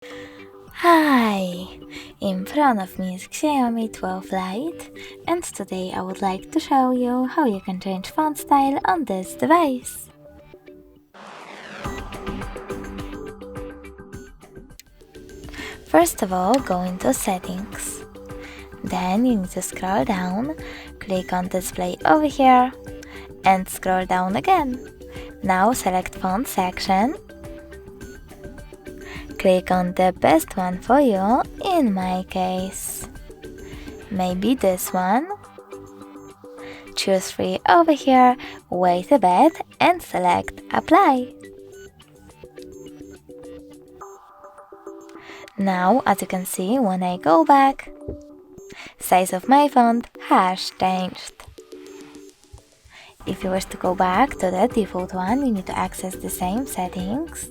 Hi! In front of me is Xiaomi 12 Lite, and today I would like to show you how you can change font style on this device. First of all, go into Settings. Then you need to scroll down, click on Display over here, and scroll down again. Now select Font section. Click on the best one for you, in my case. Maybe this one. Choose 3 over here, wait a bit and select Apply. Now, as you can see, when I go back, size of my font has changed. If you wish to go back to the default one, you need to access the same settings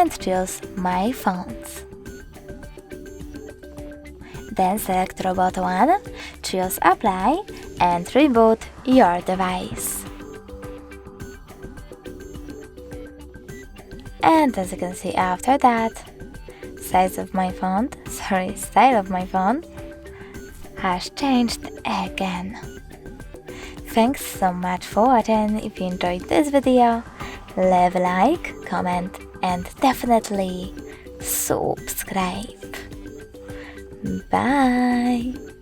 and choose My Fonts. Then select Robot 1, choose Apply and reboot your device. And as you can see after that, style of my font has changed again. Thanks so much for watching. If you enjoyed this video, leave a like, comment and definitely subscribe. Bye!